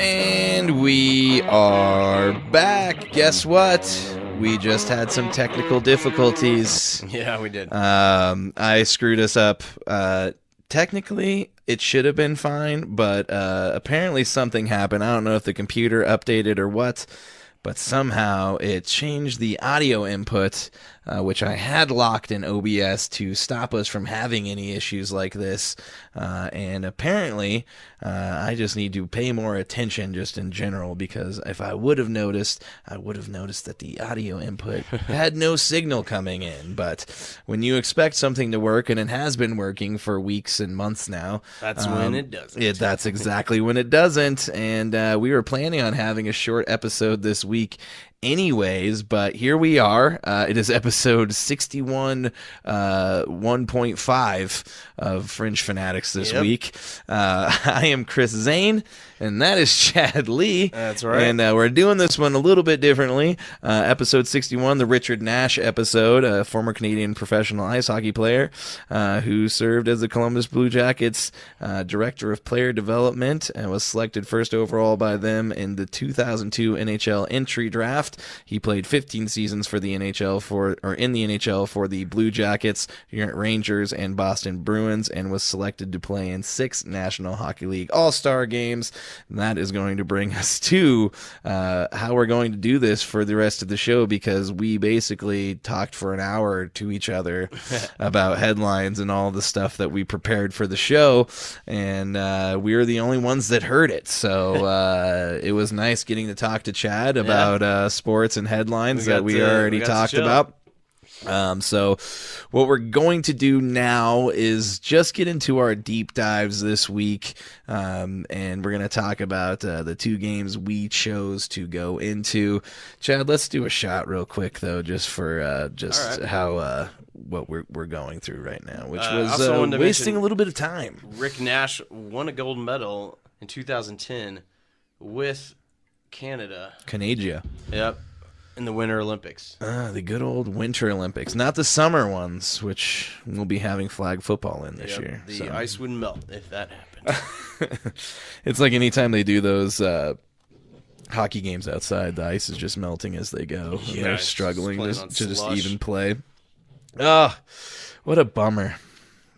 And we are back. Guess what? We just had some technical difficulties. Yeah, we did. I screwed us up. Technically, it should have been fine, but apparently something happened. I don't know if the computer updated or what, but somehow it changed the audio input, which I had locked in OBS to stop us from having any issues like this. And apparently, I just need to pay more attention just in general, because if I would have noticed, that the audio input had no signal coming in. But when you expect something to work, and it has been working for weeks and months now, that's when it doesn't. That's exactly when it doesn't. And we were planning on having a short episode this week anyways, but here we are. It is episode 61, 1.5 of Fringe Fanatics this week. I am Chris Zane, and that is Chad Lee. That's right. And we're doing this one a little bit differently. Episode 61, the Richard Nash episode, a former Canadian professional ice hockey player who served as the Columbus Blue Jackets Director of Player Development and was selected first overall by them in the 2002 NHL entry draft. He played 15 seasons for the NHL in the NHL for the Blue Jackets, Rangers, and Boston Bruins, and was selected to play in 6 National Hockey League All-Star games. And that is going to bring us to how we're going to do this for the rest of the show, because we basically talked for an hour to each other about headlines and all the stuff that we prepared for the show, and we were the only ones that heard it. So it was nice getting to talk to Chad about sports and headlines that we already talked about. So what we're going to do now is just get into our deep dives this week, and we're going to talk about the 2 games we chose to go into. Chad, let's do a shot real quick, though, just for how what we're going through right now, which was wasting a little bit of time. Rick Nash won a gold medal in 2010 with Canada. Yep. In the Winter Olympics. The good old Winter Olympics. Not the summer ones, which we'll be having flag football in this year. The ice would melt if that happened. It's like anytime they do those hockey games outside, the ice is just melting as they go. Yeah, and they're struggling to just even play. What a bummer.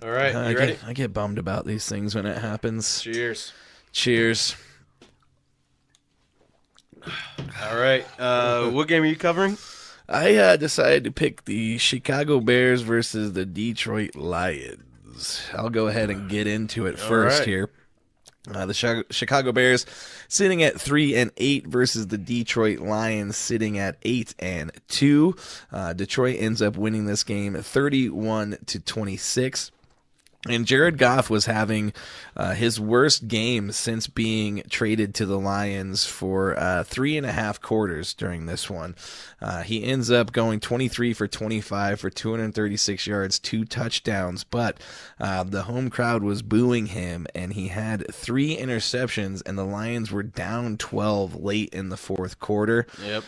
All right, you ready? I get bummed about these things when it happens. Cheers. Cheers. All right. What game are you covering? I decided to pick the Chicago Bears versus the Detroit Lions. I'll go ahead and get into it first here. The Chicago Bears sitting at 3-8 versus the Detroit Lions sitting at 8-2. Detroit ends up winning this game 31-26. And Jared Goff was having his worst game since being traded to the Lions for 3.5 quarters during this one. He ends up going 23 for 25 for 236 yards, 2 touchdowns, but the home crowd was booing him, and he had 3 interceptions, and the Lions were down 12 late in the fourth quarter. Yep.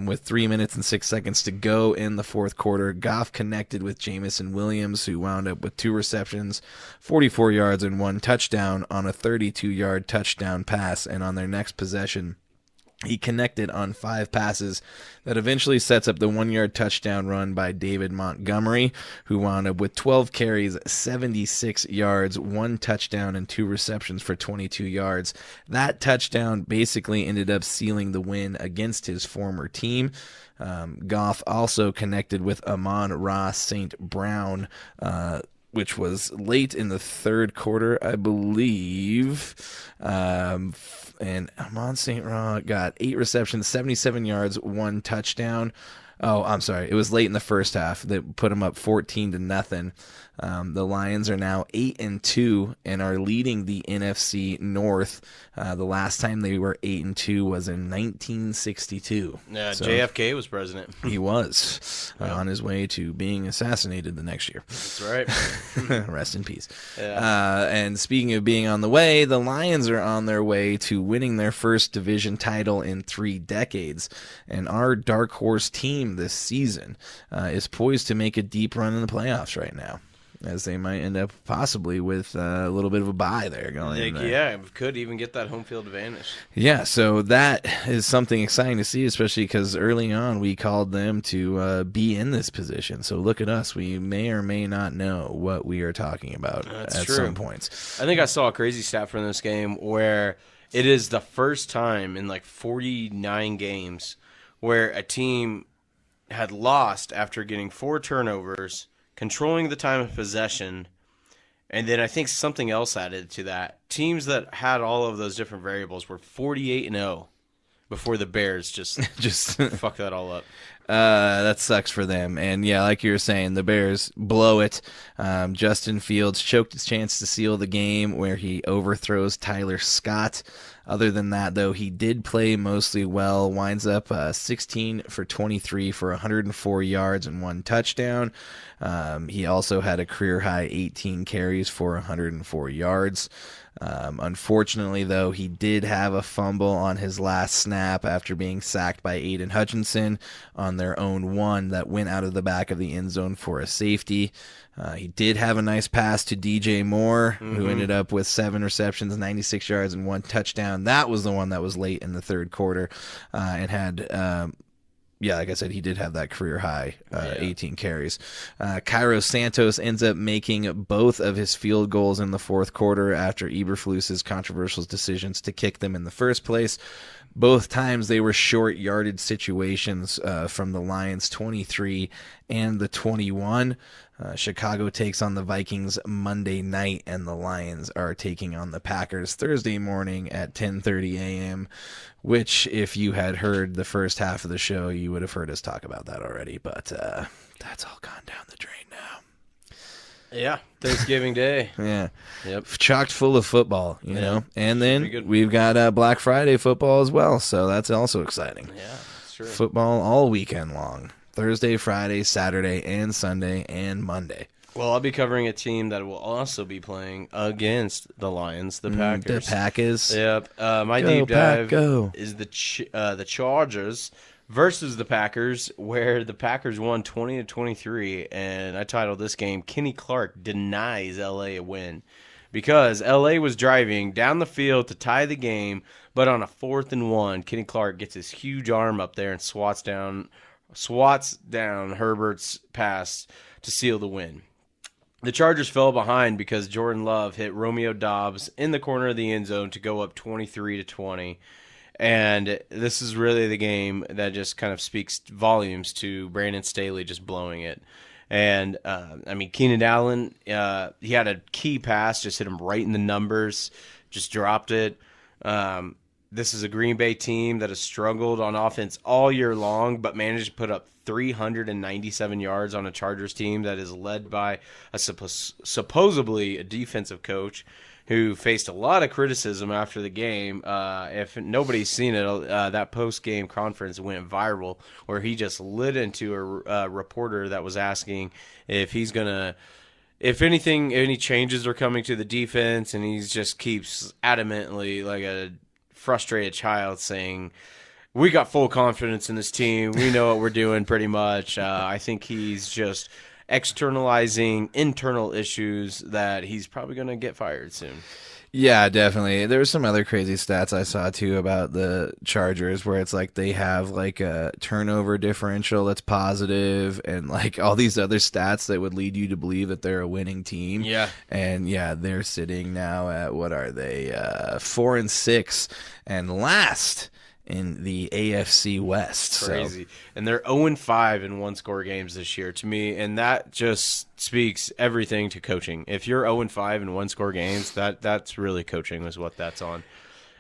With 3 minutes and 6 seconds to go in the fourth quarter, Goff connected with Jamison Williams, who wound up with 2 receptions, 44 yards, and 1 touchdown on a 32-yard touchdown pass. And on their next possession, he connected on 5 passes that eventually sets up the 1-yard touchdown run by David Montgomery, who wound up with 12 carries, 76 yards, 1 touchdown, and 2 receptions for 22 yards. That touchdown basically ended up sealing the win against his former team. Goff also connected with Amon-Ra St. Brown, which was late in the third quarter, I believe. And Amon St. Brown got 8 receptions, 77 yards, 1 touchdown. Oh, I'm sorry. It was late in the first half that put them up 14-0. The Lions are now 8-2 and are leading the NFC North. The last time they were 8-2 was in 1962. Yeah, so JFK was president. He was on his way to being assassinated the next year. That's right. Rest in peace. Yeah. And speaking of being on the way, the Lions are on their way to winning their first division title in 3 decades. And our dark horse team this season is poised to make a deep run in the playoffs right now. as they might end up possibly with a little bit of a bye there going in there. Yeah, could even get that home field advantage. Yeah, so that is something exciting to see, especially because early on we called them to be in this position. So look at us. We may or may not know what we are talking about some points. I think I saw a crazy stat from this game where it is the first time in like 49 games where a team had lost after getting 4 turnovers, controlling the time of possession, and then I think something else added to that. Teams that had all of those different variables were 48-0 before the Bears just fuck that all up. That sucks for them. And yeah, like you were saying, the Bears blow it. Justin Fields choked his chance to seal the game where he overthrows Tyler Scott. Other than that, though, he did play mostly well. Winds up 16 for 23 for 104 yards and 1 touchdown. He also had a career-high 18 carries for 104 yards. Unfortunately, though, he did have a fumble on his last snap after being sacked by Aiden Hutchinson on their own 1 that went out of the back of the end zone for a safety. He did have a nice pass to DJ Moore, who ended up with 7 receptions, 96 yards, and 1 touchdown. That was the one that was late in the third quarter and had... like I said, he did have that career high 18 carries. Cairo Santos ends up making both of his field goals in the fourth quarter after Eberflus's controversial decisions to kick them in the first place. Both times they were short yardage situations from the Lions 23 and the 21. Chicago takes on the Vikings Monday night, and the Lions are taking on the Packers Thursday morning at 10:30 a.m., which, if you had heard the first half of the show, you would have heard us talk about that already, but that's all gone down the drain now. Yeah, Thanksgiving Day. Yeah. Yep. Chocked full of football, you know. And then we've got Black Friday football as well, so that's also exciting. Yeah, that's true. Football all weekend long. Thursday, Friday, Saturday, and Sunday, and Monday. Well, I'll be covering a team that will also be playing against the Lions, the Packers. The Packers. Yep. My deep dive is the Chargers versus the Packers, where the Packers won 20-23, and I titled this game, Kenny Clark Denies L.A. a Win. Because L.A. was driving down the field to tie the game, but on a 4th and 1, Kenny Clark gets his huge arm up there and swats down Herbert's pass to seal the win. The Chargers fell behind because Jordan Love hit Romeo Doubs in the corner of the end zone to go up 23-20. And this is really the game that just kind of speaks volumes to Brandon Staley just blowing it. And, Keenan Allen, he had a key pass, just hit him right in the numbers, just dropped it. This is a Green Bay team that has struggled on offense all year long, but managed to put up 397 yards on a Chargers team that is led by a supposedly a defensive coach who faced a lot of criticism after the game. If nobody's seen it, that post-game conference went viral where he just lit into a reporter that was asking if he's going to, if anything, any changes are coming to the defense, and he just keeps adamantly like a frustrated child saying, we got full confidence in this team. We know what we're doing pretty much. I think he's just externalizing internal issues that he's probably going to get fired soon. Yeah, definitely. There were some other crazy stats I saw, too, about the Chargers where it's like they have like a turnover differential that's positive and like all these other stats that would lead you to believe that they're a winning team. Yeah. And yeah, they're sitting now at, what are they, 4-6 and last in the AFC West. Crazy. So. And they're 0-5 in one-score games this year to me, and that just speaks everything to coaching. If you're 0-5 in one-score games, that's really coaching is what that's on.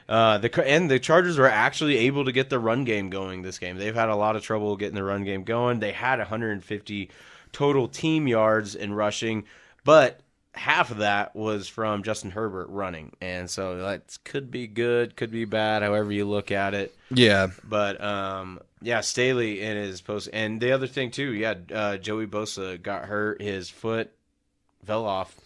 And the Chargers were actually able to get the run game going this game. They've had a lot of trouble getting the run game going. They had 150 total team yards in rushing, but half of that was from Justin Herbert running. And so that could be good, could be bad, however you look at it. Yeah. But, Staley in his post. And the other thing, too, Joey Bosa got hurt. His foot fell off.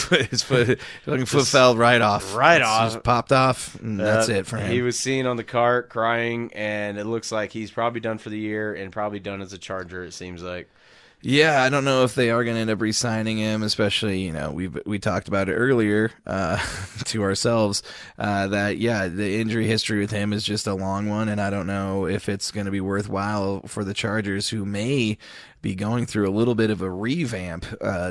His foot fell right off. Right off. Just popped off, and that's it for him. He was seen on the cart crying, and it looks like he's probably done for the year and probably done as a Charger, it seems like. Yeah, I don't know if they are going to end up re-signing him, especially, we talked about it earlier to ourselves that, the injury history with him is just a long one, and I don't know if it's going to be worthwhile for the Chargers, who may be going through a little bit of a revamp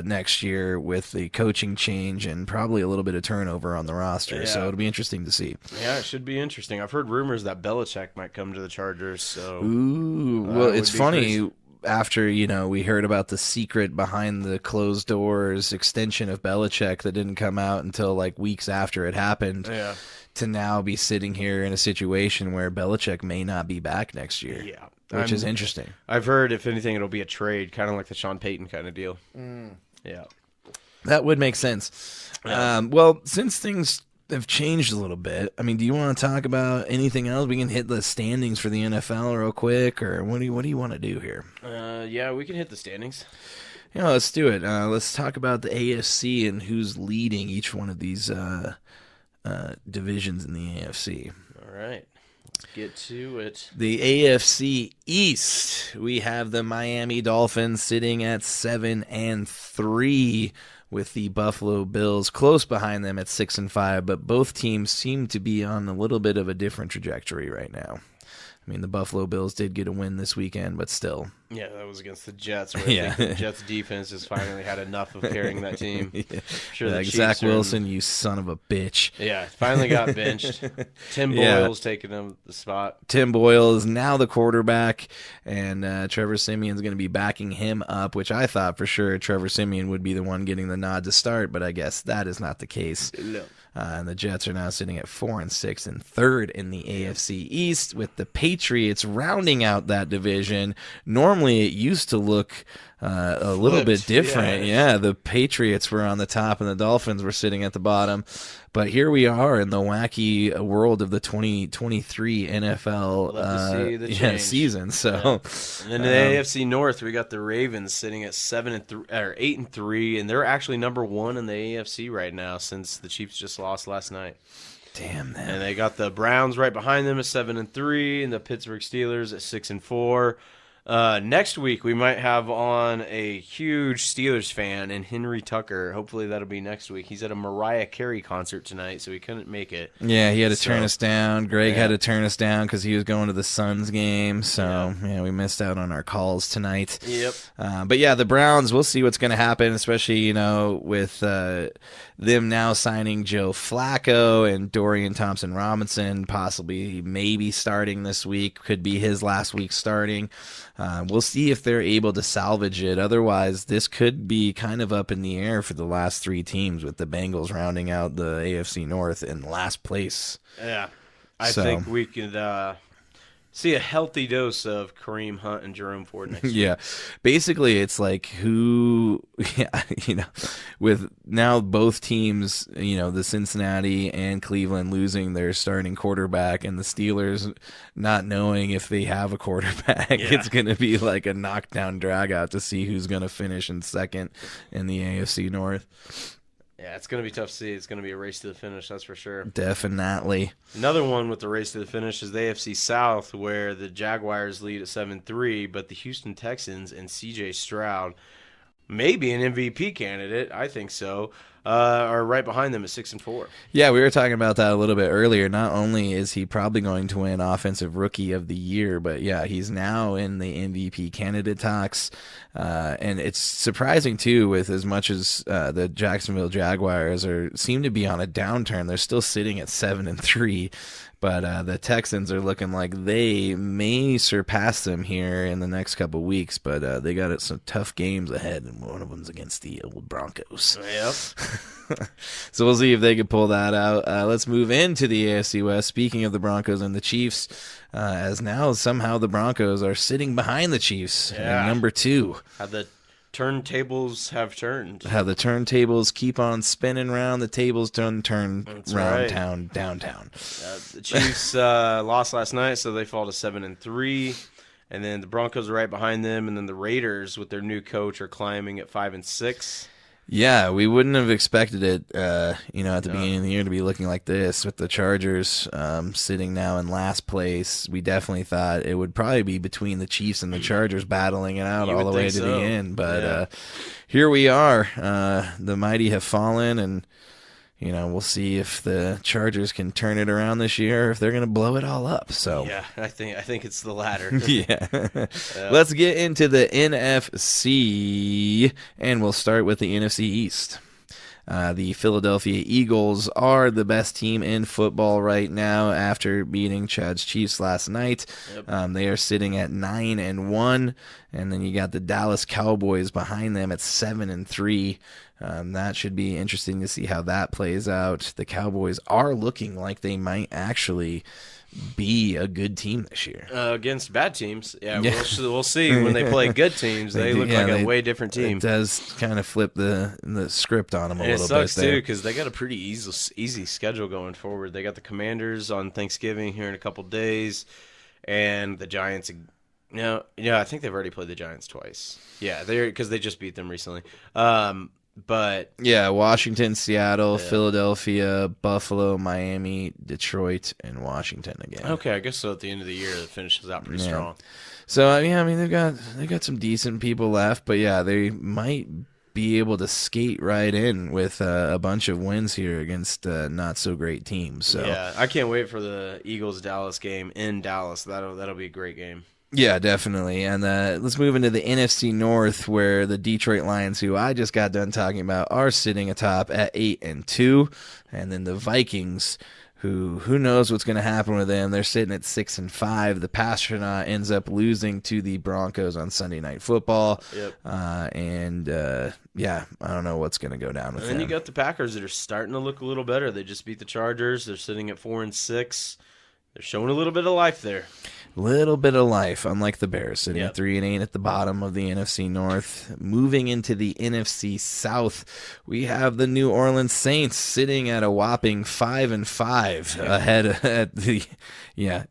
next year with the coaching change and probably a little bit of turnover on the roster. So it'll be interesting to see. Yeah, it should be interesting. I've heard rumors that Belichick might come to the Chargers. So well, it's funny. After, we heard about the secret behind the closed doors extension of Belichick that didn't come out until like weeks after it happened, to now be sitting here in a situation where Belichick may not be back next year. Yeah. Which is interesting. I've heard, if anything, it'll be a trade, kind of like the Sean Payton kind of deal. Yeah. That would make sense. Yeah. Well, since things have changed a little bit, I mean, do you want to talk about anything else? We can hit the standings for the NFL real quick, or what do you want to do here? Yeah, we can hit the standings. Let's do it. Let's talk about the AFC and who's leading each one of these divisions in the AFC. All right. Let's get to it. The AFC East, we have the Miami Dolphins sitting at 7-3, with the Buffalo Bills close behind them at 6-5. But both teams seem to be on a little bit of a different trajectory right now. I mean, the Buffalo Bills did get a win this weekend, but still. Yeah, that was against the Jets, where I think the Jets defense has finally had enough of carrying that team. Sure, Zach Wilson, you son of a bitch. Yeah, finally got benched. Tim Boyle's taking him the spot. Tim Boyle is now the quarterback, and Trevor Siemian's going to be backing him up, which I thought for sure Trevor Siemian would be the one getting the nod to start, but I guess that is not the case. No. And the Jets are now sitting at 4-6 and third in the AFC East, with the Patriots rounding out that division. Normally, it used to look a little bit different. Yeah, the Patriots were on the top and the Dolphins were sitting at the bottom. But here we are in the wacky world of the 2023 NFL season. So, and in the AFC North, we got the Ravens sitting at 8-3, and they're actually number one in the AFC right now since the Chiefs just lost last night. Damn that! And they got the Browns right behind them at 7-3, and the Pittsburgh Steelers at 6-4. Next week, we might have on a huge Steelers fan and Henry Tucker. Hopefully that'll be next week. He's at a Mariah Carey concert tonight, so he couldn't make it. Yeah, he had to turn us down. Greg had to turn us down because he was going to the Suns game. So, we missed out on our calls tonight. Yep. But, the Browns, we'll see what's going to happen, especially, with them now signing Joe Flacco and Dorian Thompson-Robinson, possibly maybe starting this week. Could be his last week starting. We'll see if they're able to salvage it. Otherwise, this could be kind of up in the air for the last three teams, with the Bengals rounding out the AFC North in last place. Yeah. I think we could see a healthy dose of Kareem Hunt and Jerome Ford next week. Yeah. Basically, it's like with now both teams, the Cincinnati and Cleveland losing their starting quarterback and the Steelers not knowing if they have a quarterback, it's going to be like a knockdown drag out to see who's going to finish in second in the AFC North. Yeah, it's going to be tough to see. It's going to be a race to the finish, that's for sure. Definitely. Another one with the race to the finish is the AFC South, where the Jaguars lead at 7-3, but the Houston Texans and C.J. Stroud, maybe an MVP candidate, I think so, are right behind them at 6-4. Yeah, we were talking about that a little bit earlier. Not only is he probably going to win Offensive Rookie of the Year, but he's now in the MVP candidate talks. And it's surprising too, with as much as the Jacksonville Jaguars seem to be on a downturn, they're still sitting at 7-3. But the Texans are looking like they may surpass them here in the next couple weeks. But they got some tough games ahead, and one of them's against the old Broncos. Yep. So we'll see if they can pull that out. Let's move into the AFC West. Speaking of the Broncos and the Chiefs, as now somehow the Broncos are sitting behind the Chiefs at number 2. How the turntables have turned. How the turntables keep on spinning round. The tables don't turn round downtown. The Chiefs lost last night, so they fall to 7-3. And then the Broncos are right behind them. And then the Raiders, with their new coach, are climbing at 5-6. Yeah, we wouldn't have expected it, at the beginning of the year to be looking like this with the Chargers sitting now in last place. We definitely thought it would probably be between the Chiefs and the Chargers battling it out all the way to the end. But here we are. The mighty have fallen, and we'll see if the Chargers can turn it around this year or if they're going to blow it all up. So yeah, I think it's the latter. Yeah. Let's get into the NFC, and we'll start with the NFC East. The Philadelphia Eagles are the best team in football right now after beating Chad's Chiefs last night. Yep. They are sitting at 9-1, and then you got the Dallas Cowboys behind them at 7-3. That should be interesting to see how that plays out. The Cowboys are looking like they might actually be a good team this year against bad teams. Yeah. We'll see when they play good teams. They look like a way different team. It does kind of flip the script on them a little bit. It sucks too because they got a pretty easy schedule going forward. They got the Commanders on Thanksgiving here in a couple days, and the Giants. I think they've already played the Giants twice. Yeah, because they just beat them recently. But yeah, Washington, Seattle, Philadelphia, Buffalo, Miami, Detroit, and Washington again. Okay, I guess so. At the end of the year, it finishes out pretty strong. So they've got some decent people left, but yeah, they might be able to skate right in with a bunch of wins here against not so great teams. So yeah, I can't wait for the Eagles-Dallas game in Dallas. That'll be a great game. Yeah, definitely. And let's move into the NFC North, where the Detroit Lions, who I just got done talking about, are sitting atop at 8-2, and then the Vikings, who knows what's going to happen with them. They're sitting at 6-5. The Pastronaut ends up losing to the Broncos on Sunday Night Football. Yep. I don't know what's going to go down with them. And then you got the Packers that are starting to look a little better. They just beat the Chargers. They're sitting at 4-6. They're showing a little bit of life there. Little bit of life, unlike the Bears, sitting at 3-8 at the bottom of the NFC North. Moving into the NFC South, we have the New Orleans Saints sitting at a whopping 5-5 ahead at the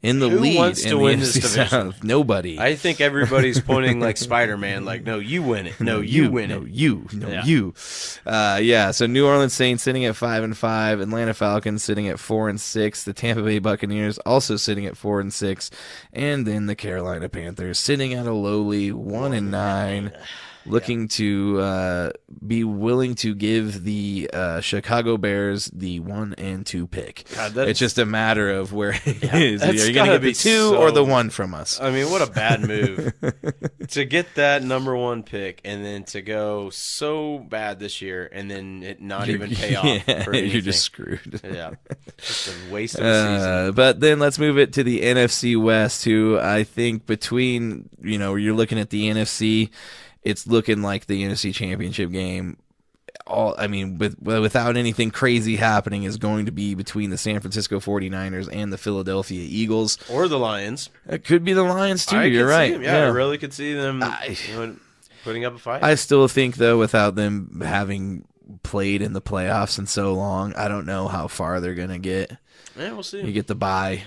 in the Who lead. Who wants to win this division? South? Nobody. I think everybody's pointing like Spider-Man, like, no, you win it. No, you win it. You. So New Orleans Saints sitting at 5-5. Atlanta Falcons sitting at 4-6. The Tampa Bay Buccaneers also sitting at 4-6. And then the Carolina Panthers sitting at a lowly 1-9. Looking to be willing to give the Chicago Bears the 1 and 2 pick. God, it's just a matter of where it is. Are you going to get the 2 or the 1 from us? I mean, what a bad move to get that number 1 pick and then to go so bad this year and then it not even pay off. For anything. You're just screwed. Yeah, just a waste of a season. But then let's move it to the NFC West, who I think between you're looking at the NFC. It's looking like the NFC Championship game. Without anything crazy happening, is going to be between the San Francisco 49ers and the Philadelphia Eagles. Or the Lions. It could be the Lions, too. You're right. I really could see them putting up a fight. I still think, though, without them having played in the playoffs in so long, I don't know how far they're going to get. Yeah, we'll see. You get the bye.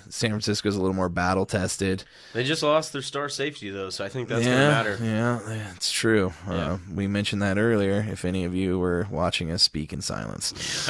San Francisco's a little more battle-tested. They just lost their star safety, though, so I think that's going to matter. Yeah, it's true. Yeah. We mentioned that earlier, if any of you were watching us speak in silence.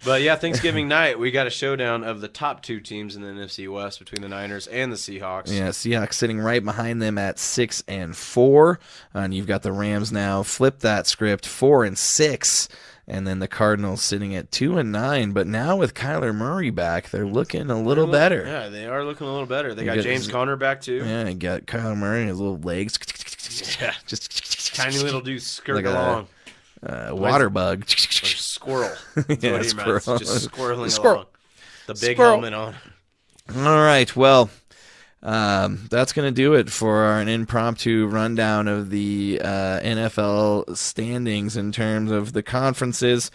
But, Thanksgiving night, we got a showdown of the top 2 teams in the NFC West between the Niners and the Seahawks. Yeah, Seahawks sitting right behind them at 6-4. And you've got the Rams now. Flip that script, 4-6. And then the Cardinals sitting at 2-9, but now with Kyler Murray back, they're looking a little better. Yeah, they are looking a little better. They got James Conner back too. Yeah, you got Kyler Murray and his little legs. Yeah, just tiny little dude skirting along. Water bug. Squirrel. Yeah, squirrel. Just squirreling along. The big helmet on. All right, well. That's going to do it for an impromptu rundown of the NFL standings in terms of the conferences.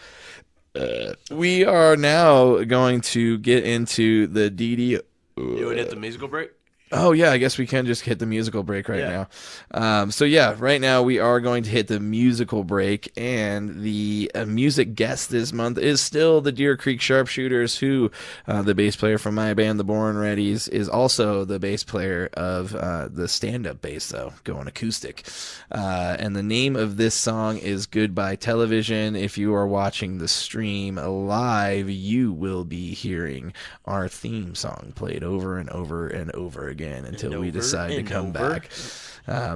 We are now going to get into the DDOE. You would hit the musical break? Oh, yeah, I guess we can just hit the musical break right now. So, yeah, right now we are going to hit the musical break, and the music guest this month is still the Deer Creek Sharpshooters, who, the bass player from my band, the Born Readies, is also the bass player of the stand-up bass, though, going acoustic. And the name of this song is Goodbye Television. If you are watching the stream live, you will be hearing our theme song played over and over and over again until we decide to come back.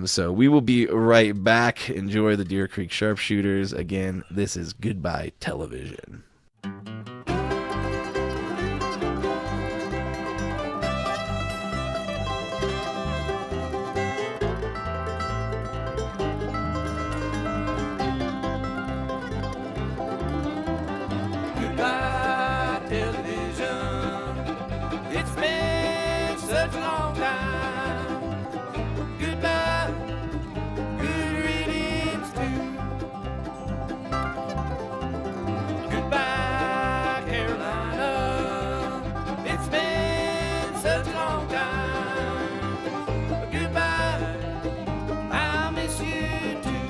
So we will be right back. Enjoy the Deer Creek Sharpshooters. Again, this is Goodbye Television. Goodbye, television. It's been such a long time. Goodbye, good readings too. Goodbye, Carolina. It's been such a long time. Goodbye, I miss you too.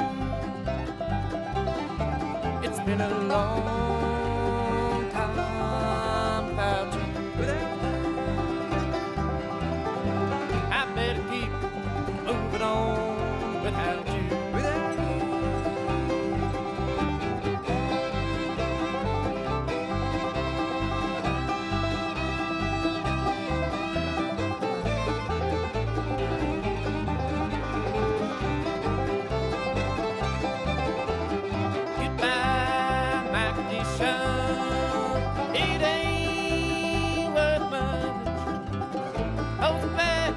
It's been a long time without you. I better keep moving on without you. Goodbye, my condition. It ain't worth much. Holds back,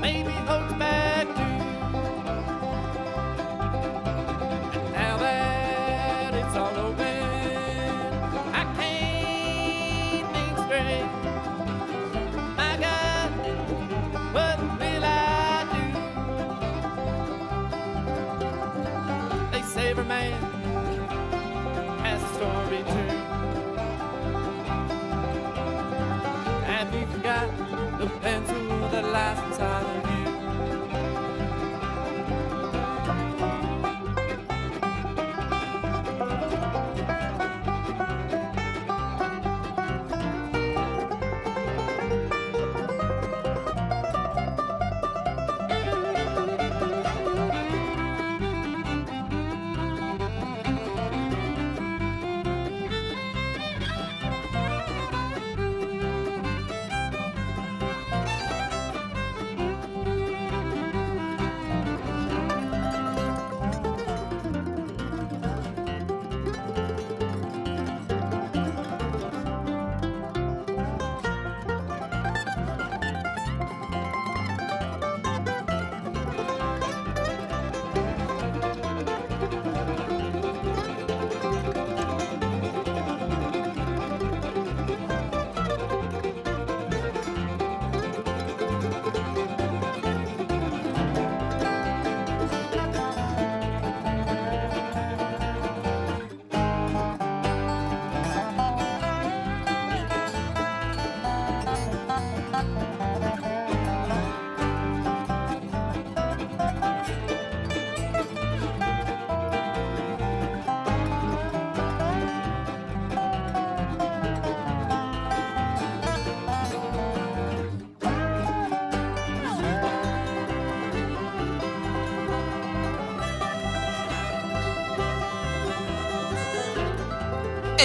maybe holds back too. And now that it's all open, I can't think straight. My God, what will I do? They say every man has a story too. Have you forgot the pencil that lies inside of you?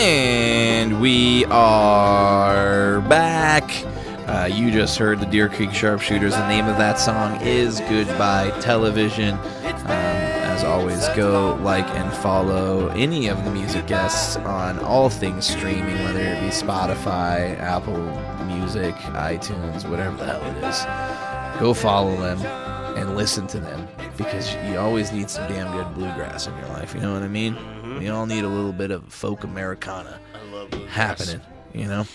And we are back. You just heard the Deer Creek Sharpshooters. The name of that song is Goodbye Television. As always, go like and follow any of the music guests on all things streaming, whether it be Spotify, Apple Music, iTunes, whatever the hell it is. Go follow them and listen to them, because you always need some damn good bluegrass in your life. You know what I mean? We all need a little bit of folk Americana happening, you know?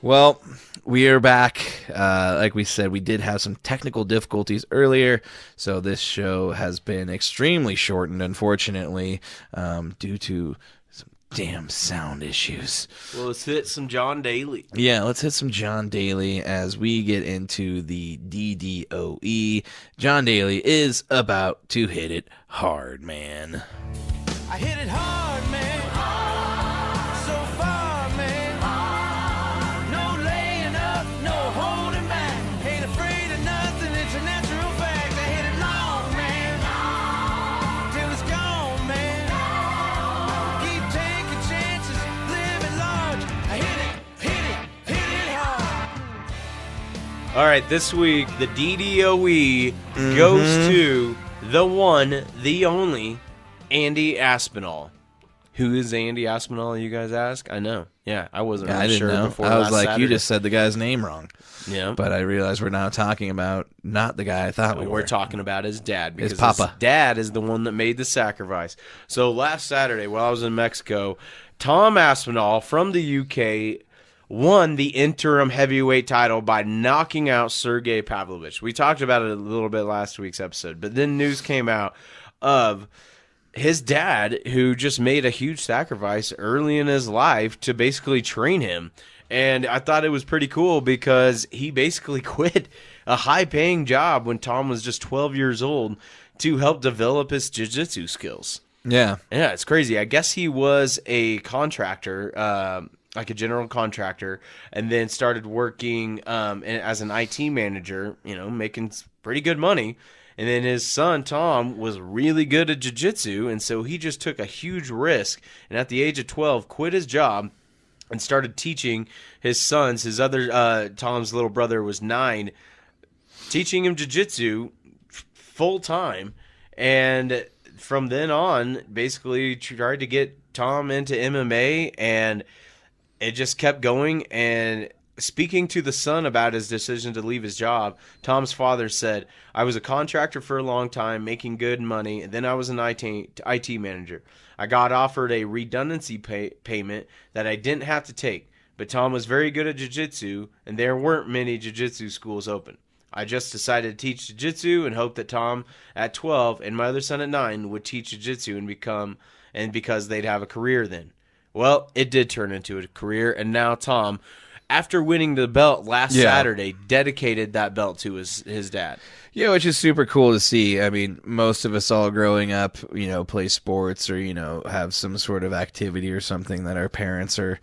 Well, we are back. Like we said, we did have some technical difficulties earlier, so this show has been extremely shortened, unfortunately, due to some Damn sound issues. Well, let's hit some John Daly. Yeah, let's hit some John Daly as we get into the DDOE. John Daly is about to hit it hard, man. I hit it hard, man. So far, man. No laying up, no holding back. Ain't afraid of nothing, it's a natural fact. I hit it long, man. Till it's gone, man. Keep taking chances, living large. I hit it hard. All right, this week, the DDOE goes to the one, the only, Andy Aspinall. Who is Andy Aspinall, you guys ask? I know. Yeah, I wasn't I really didn't sure know. before I was last like, Saturday. you just said the guy's name wrong. Yeah. But I realized we're now talking about not the guy I thought we were. We're talking about his dad because His papa. his dad is the one that made the sacrifice. So last Saturday, while I was in Mexico, Tom Aspinall from the UK won the interim heavyweight title by knocking out Sergey Pavlovich. We talked about it a little bit last week's episode, but then news came out of his dad, who just made a huge sacrifice early in his life to basically train him. And I thought it was pretty cool because he basically quit a high-paying job when Tom was just 12 years old to help develop his jiu-jitsu skills. Yeah. Yeah, it's crazy. I guess he was a contractor, like a general contractor, and then started working as an IT manager, making pretty good money. And then his son, Tom, was really good at jiu-jitsu, and so he just took a huge risk. And at the age of 12, quit his job and started teaching his sons. His other, Tom's little brother was 9, teaching him jiu-jitsu full-time. And from then on, basically tried to get Tom into MMA, and it just kept going. And speaking to the son about his decision to leave his job, Tom's father said, I was a contractor for a long time, making good money, and then I was an IT manager. I got offered a redundancy payment that I didn't have to take, but Tom was very good at jiu-jitsu, and there weren't many jiu-jitsu schools open. I just decided to teach jiu-jitsu and hoped that Tom at 12 and my other son at 9 would teach jiu-jitsu and because they'd have a career then. Well, it did turn into a career, and now Tom, after winning the belt last Saturday, dedicated that belt to his dad. Yeah, which is super cool to see. I mean, most of us all growing up, play sports or, have some sort of activity or something that our parents are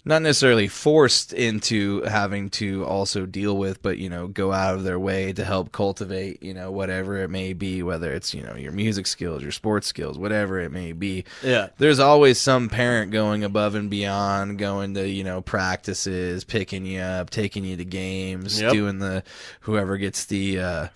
not necessarily forced into having to also deal with, but, go out of their way to help cultivate, whatever it may be, whether it's, your music skills, your sports skills, whatever it may be. Yeah. There's always some parent going above and beyond, going to, practices, picking you up, taking you to games, doing whoever gets the,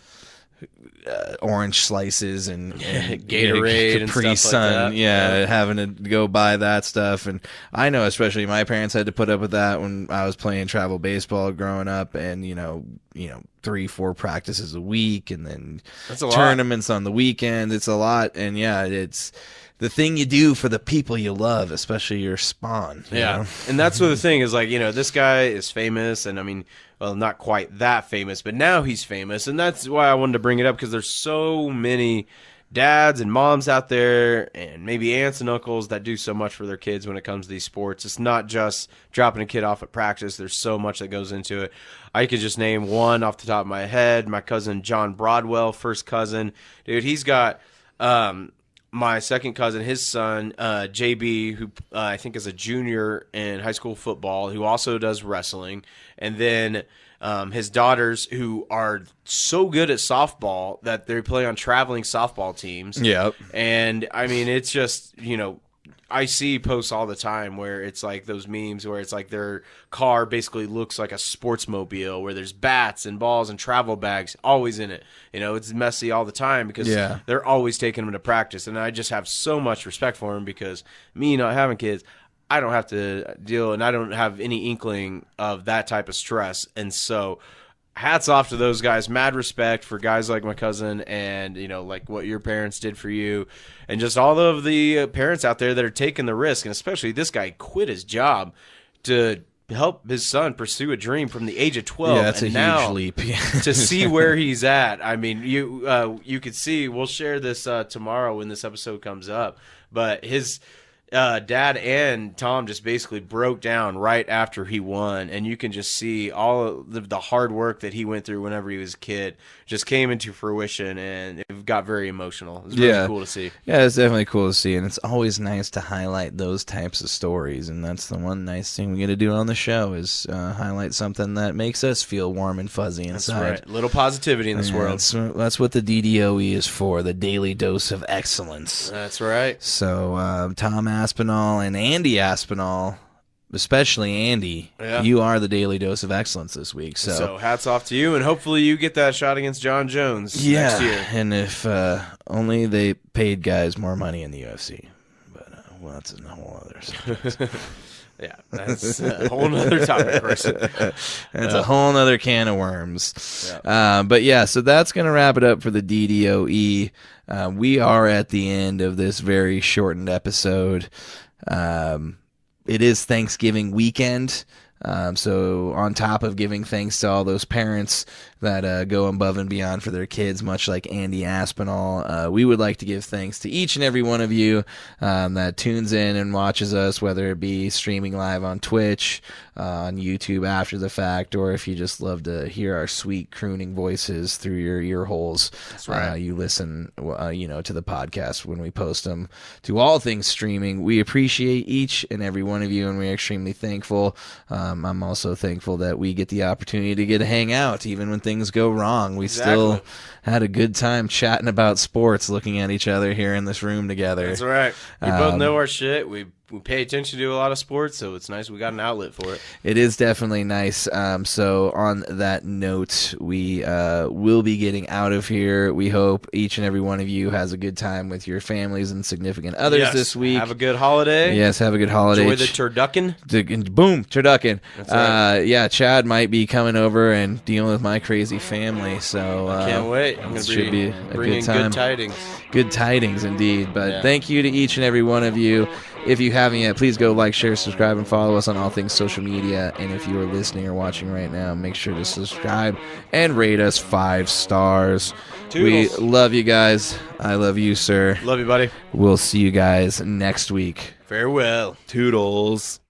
orange slices and Gatorade and Capri stuff Sun, like that. yeah, having to go buy that stuff. And I know especially my parents had to put up with that when I was playing travel baseball growing up, and 3-4 practices a week, and then That's a lot. tournaments on the weekend. It's a lot, and yeah, it's the thing you do for the people you love, especially your spawn. you know? And that's what the thing is, like, this guy is famous, and I mean, well, not quite that famous, but now he's famous, and that's why I wanted to bring it up, because there's so many dads and moms out there, and maybe aunts and uncles that do so much for their kids when it comes to these sports. It's not just dropping a kid off at practice. There's so much that goes into it. I could just name one off the top of my head. My cousin John Broadwell, first cousin. Dude, he's got my second cousin, his son, JB, who I think is a junior in high school football, who also does wrestling. And then his daughters, who are so good at softball that they play on traveling softball teams. Yep. And, I mean, it's just, I see posts all the time where it's like those memes where it's like their car basically looks like a sportsmobile, where there's bats and balls and travel bags always in it. It's messy all the time because they're always taking them to practice. And I just have so much respect for them, because me not having kids, I don't have to deal, and I don't have any inkling of that type of stress. And so hats off to those guys. Mad respect for guys like my cousin, and like what your parents did for you, and just all of the parents out there that are taking the risk. And especially this guy quit his job to help his son pursue a dream from the age of 12. Yeah, that's and a huge leap. to see where he's at. I mean, you could see, we'll share this tomorrow when this episode comes up, but his Dad and Tom just basically broke down right after he won, and you can just see all of the hard work that he went through whenever he was a kid just came into fruition, and it got very emotional. It was really cool to see. Yeah, it's definitely cool to see, and it's always nice to highlight those types of stories, and that's the one nice thing we get to do on the show is highlight something that makes us feel warm and fuzzy inside. That's right. Little positivity in this world. That's what the DDOE is for, the daily dose of excellence. That's right. So, Tom Aspinall and Andy Aspinall, especially Andy, you are the daily dose of excellence this week. So hats off to you, and hopefully you get that shot against John Jones next year. And if only they paid guys more money in the UFC. But, well, that's a whole other subject. Yeah, that's a whole other topic, Carson. That's a whole other can of worms. But yeah, so that's going to wrap it up for the DDOE. We are at the end of this very shortened episode. It is Thanksgiving weekend. So on top of giving thanks to all those parents that go above and beyond for their kids, much like Andy Aspinall, we would like to give thanks to each and every one of you that tunes in and watches us, whether it be streaming live on Twitch, on YouTube after the fact, or if you just love to hear our sweet crooning voices through your ear holes. That's right. You listen, to the podcast when we post them. To all things streaming, we appreciate each and every one of you, and we're extremely thankful. I'm also thankful that we get the opportunity to get to hang out, even when things go wrong. We still had a good time chatting about sports, looking at each other here in this room together. That's right. We both know our shit. We pay attention to a lot of sports, so it's nice we got an outlet for it. It is definitely nice. So on that note, we will be getting out of here. We hope each and every one of you has a good time with your families and significant others this week. Have a good holiday. Yes, have a good holiday. Enjoy the turducken. Boom, turducken. That's right. Yeah, Chad might be coming over and dealing with my crazy family, so I can't wait. I'm going to be bringing good tidings. Good tidings indeed. But thank you to each and every one of you. If you haven't yet, please go like, share, subscribe, and follow us on all things social media. And if you are listening or watching right now, make sure to subscribe and rate us 5 stars. Toodles. We love you guys. I love you, sir. Love you, buddy. We'll see you guys next week. Farewell. Toodles.